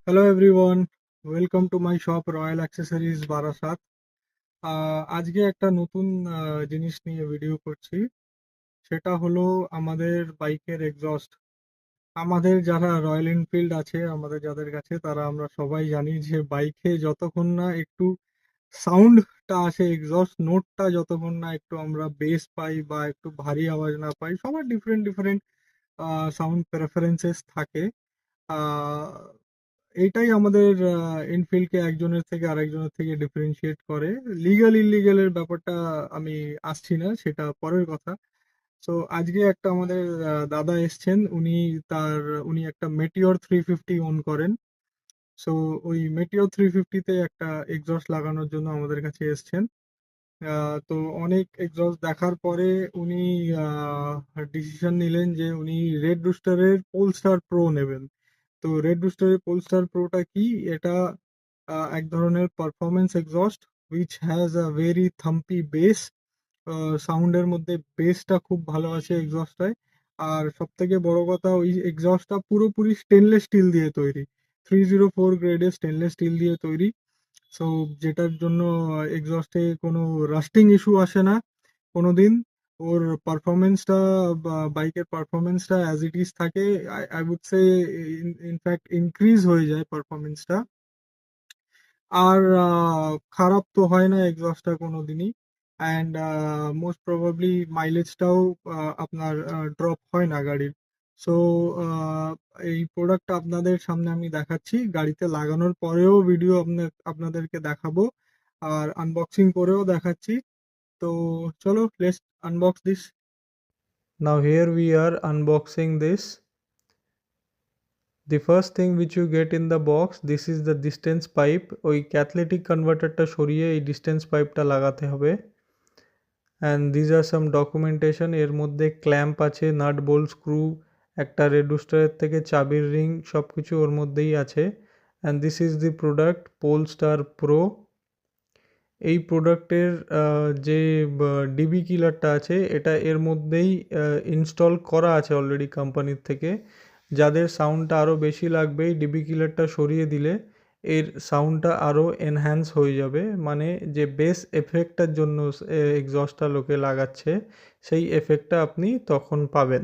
Hello everyone, welcome to my shop royal accessories Barasat. আজকে একটা নতুন জিনিস নিয়ে ভিডিও করছি। সেটা হলো আমাদের বাইকের এক্সস্ট। আমাদের যারা রয়্যাল এনফিল্ড আছে, আমাদের যাদের কাছে, তারা আমরা সবাই জানি যে বাইকে যতক্ষণ না একটু সাউন্ডটা আসে, এক্সস্ট নোটটা যতক্ষণ না একটু আমরা বেস পাই বা একটু ভারী আওয়াজ না পাই, সবার ডিফারেন্ট ডিফারেন্ট সাউন্ড প্রেফারেন্সেস থাকে। আহ, এইটাই আমাদের ইনফিল্ডকে একজনের থেকে আরেকজনের থেকে ডিফারেন্সিয়েট করে। লিগ্যাল ইলিগ্যালের ব্যাপারটা আমি আসছি না, সেটা পরের কথা। সো আজকে একটা আমাদের দাদা এসছেন, উনি একটা মেটিওর 350 ওন করেন। সো ওই মেটিওর 350-তে একটা এক্সস্ট লাগানোর জন্য আমাদের কাছে এসছেন। তো অনেক এক্সস্ট দেখার পরে উনি ডিসিশন নিলেন যে উনি রেড রুস্টারের পোলস্টার প্রো নেবেন। তো রেড রুস্টারের পোলস্টার প্রোটা কি? এটা এক ধরনের performance exhaust which has a very Thampi base. সাউন্ডের মধ্যে বেসটা খুব ভালো আছে এক্সস্টটায়। আর সব থেকে বড় কথা, ওই এক্সস্টটা পুরোপুরি স্টেনলেস স্টিল দিয়ে তৈরি। 304 গ্রেডের স্টেনলেস স্টিল দিয়ে তৈরি। সো যেটার জন্য এক্সস্টে কোনো রাস্টিং ইস্যু আসে না কোনোদিন। ওর পারফরমেন্সটা, বাইকের পারফরমেন্সটা অ্যাজ ইট ইজ থাকে। I would say in fact increase হয়ে যায় পারফরমেন্সটা। আর খারাপ তো হয় না এক্সস্টটা কোনোদিনই। অ্যান্ড মোস্ট প্রবাবলি মাইলেজটাও আপনার ড্রপ হয় না গাড়ির। সো এই প্রোডাক্টটা আপনাদের সামনে আমি দেখাচ্ছি, গাড়িতে লাগানোর পরেও ভিডিও আপনাদেরকে দেখাবো, আর আনবক্সিং করেও দেখাচ্ছি। তো চলো, let's unbox this. Now here we are unboxing this. The first thing which you get in the box, this is the distance pipe. ওই ক্যাথলেটিক কনভার্টারটা সরিয়ে এই ডিস্টেন্স পাইপটা লাগাতে হবে। And these are some documentation. এর মধ্যে ক্ল্যাম্প আছে, নাট বোল্ট, স্ক্রু, একটা রেডুস্টারের থেকে চাবির রিং, সব কিছু ওর মধ্যেই আছে। And this is the product Polestar pro. এই প্রোডাক্টের যে ডিবি কিলারটা আছে, এটা এর মধ্যেই ইনস্টল করা আছে অলরেডি কোম্পানির থেকে। যাদের সাউন্ডটা আরও বেশি লাগবে, এই ডিবি কিলারটা সরিয়ে দিলে এর সাউন্ডটা আরও এনহ্যান্স হয়ে যাবে। মানে যে বেস এফেক্টটার জন্য এক্সস্টটা লোকে লাগাচ্ছে, সেই এফেক্টটা আপনি তখন পাবেন।